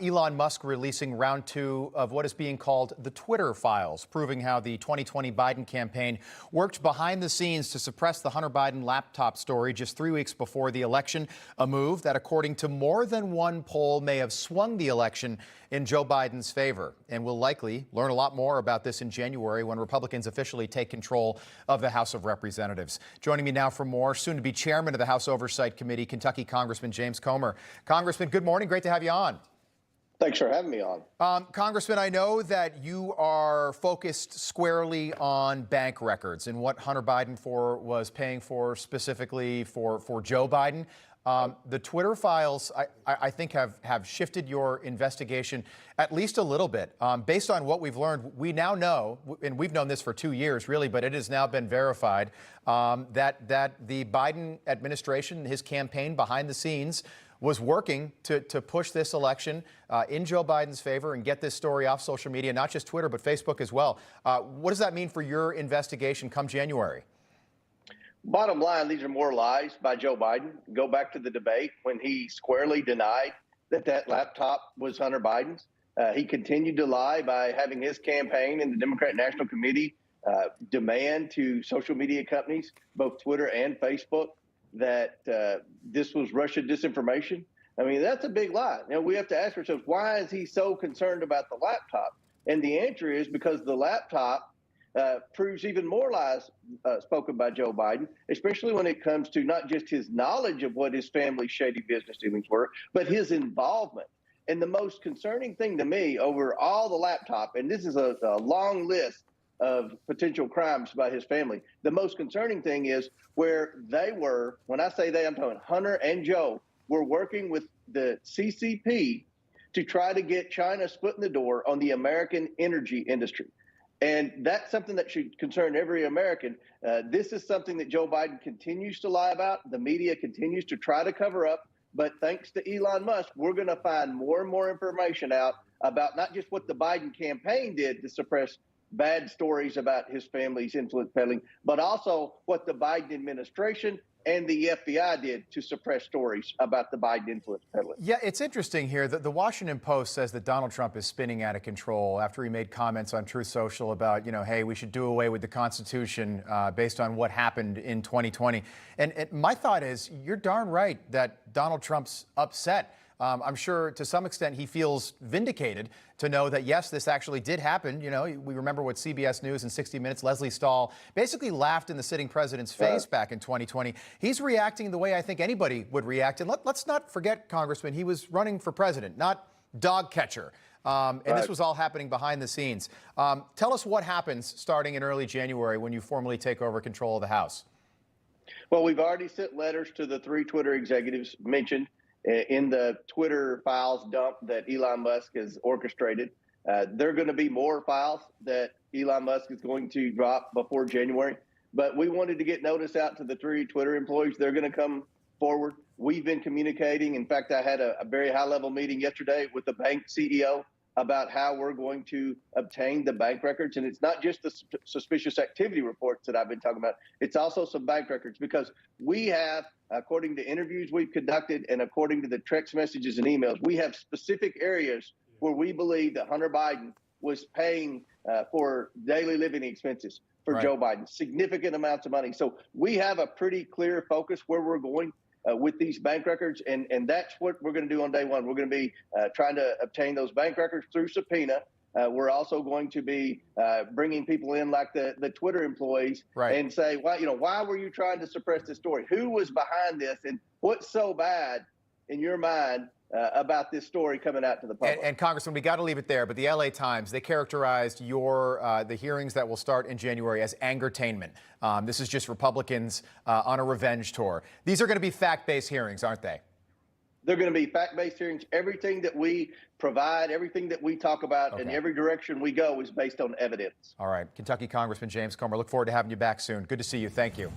Elon Musk releasing round 2 of what is being called the Twitter files, proving how the 2020 Biden campaign worked behind the scenes to suppress the Hunter Biden laptop story just 3 weeks before the election, a move that, according to more than one poll, may have swung the election in Joe Biden's favor. And we'll likely learn a lot more about this in January when Republicans officially take control of the House of Representatives. Joining me now for more, soon to be chairman of the House Oversight Committee, Kentucky Congressman James Comer. Congressman, good morning. Great to have you on. Thanks for having me on. Congressman, I know that you are focused squarely on bank records and what Hunter Biden was paying for specifically for Joe Biden. The Twitter files, I think, have shifted your investigation at least a little bit. Based on what we've learned, we now know, and we've known this for 2 years, really, but it has now been verified, that the Biden administration, his campaign behind the scenes, was working to push this election in Joe Biden's favor and get this story off social media, not just Twitter, but Facebook as well. What does that mean for your investigation come January? Bottom line, these are more lies by Joe Biden. Go back to the debate when he squarely denied that laptop was Hunter Biden's. He continued to lie by having his campaign and the Democrat National Committee demand to social media companies, both Twitter and Facebook, that this was Russian disinformation. I mean, that's a big lie. Now, we have to ask ourselves, why is he so concerned about the laptop? And the answer is because the laptop proves even more lies spoken by Joe Biden, especially when it comes to not just his knowledge of what his family's shady business dealings were, but his involvement. And the most concerning thing to me over all the laptop, and this is a long list of potential crimes by his family. The most concerning thing is where they were, when I say they, I'm talking Hunter and Joe, were working with the CCP to try to get China's foot in the door on the American energy industry. And that's something that should concern every American. This is something that Joe Biden continues to lie about. The media continues to try to cover up. But thanks to Elon Musk, we're going to find more and more information out about not just what the Biden campaign did to suppress bad stories about his family's influence peddling, but also what the Biden administration and the FBI did to suppress stories about the Biden influence peddling. Yeah, it's interesting here that the Washington Post says that Donald Trump is spinning out of control after he made comments on Truth Social about, hey, we should do away with the Constitution based on what happened in 2020. And my thought is, you're darn right that Donald Trump's upset. I'm sure to some extent he feels vindicated to know that, yes, this actually did happen. We remember what CBS News and 60 Minutes, Leslie Stahl basically laughed in the sitting president's face back in 2020. He's reacting the way I think anybody would react. And let's not forget, Congressman, he was running for president, not dog catcher. And this was all happening behind the scenes. Tell us what happens starting in early January when you formally take over control of the House. Well, we've already sent letters to the 3 Twitter executives mentioned in the Twitter files dump that Elon Musk has orchestrated. There are going to be more files that Elon Musk is going to drop before January. But we wanted to get notice out to the 3 Twitter employees. They're going to come forward. We've been communicating. In fact, I had a very high-level meeting yesterday with the bank CEO about how we're going to obtain the bank records. And it's not just the suspicious activity reports that I've been talking about. It's also some bank records, because we have, according to interviews we've conducted and according to the text messages and emails, we have specific areas where we believe that Hunter Biden was paying for daily living expenses for Joe Biden, significant amounts of money. So we have a pretty clear focus where we're going with these bank records, and that's what we're going to do on day one. We're going to be trying to obtain those bank records through subpoena. We're also going to be bringing people in like the Twitter employees and say, why were you trying to suppress this story? Who was behind this, and what's so bad in your mind about this story coming out to the public? And Congressman, we got to leave it there, but the LA Times, they characterized the hearings that will start in January as angertainment. This is just Republicans on a revenge tour. These are going to be fact-based hearings, aren't they? They're going to be fact-based hearings. Everything that we provide, everything that we talk about, and every direction we go is based on evidence. All right. Kentucky Congressman James Comer, look forward to having you back soon. Good to see you. Thank you.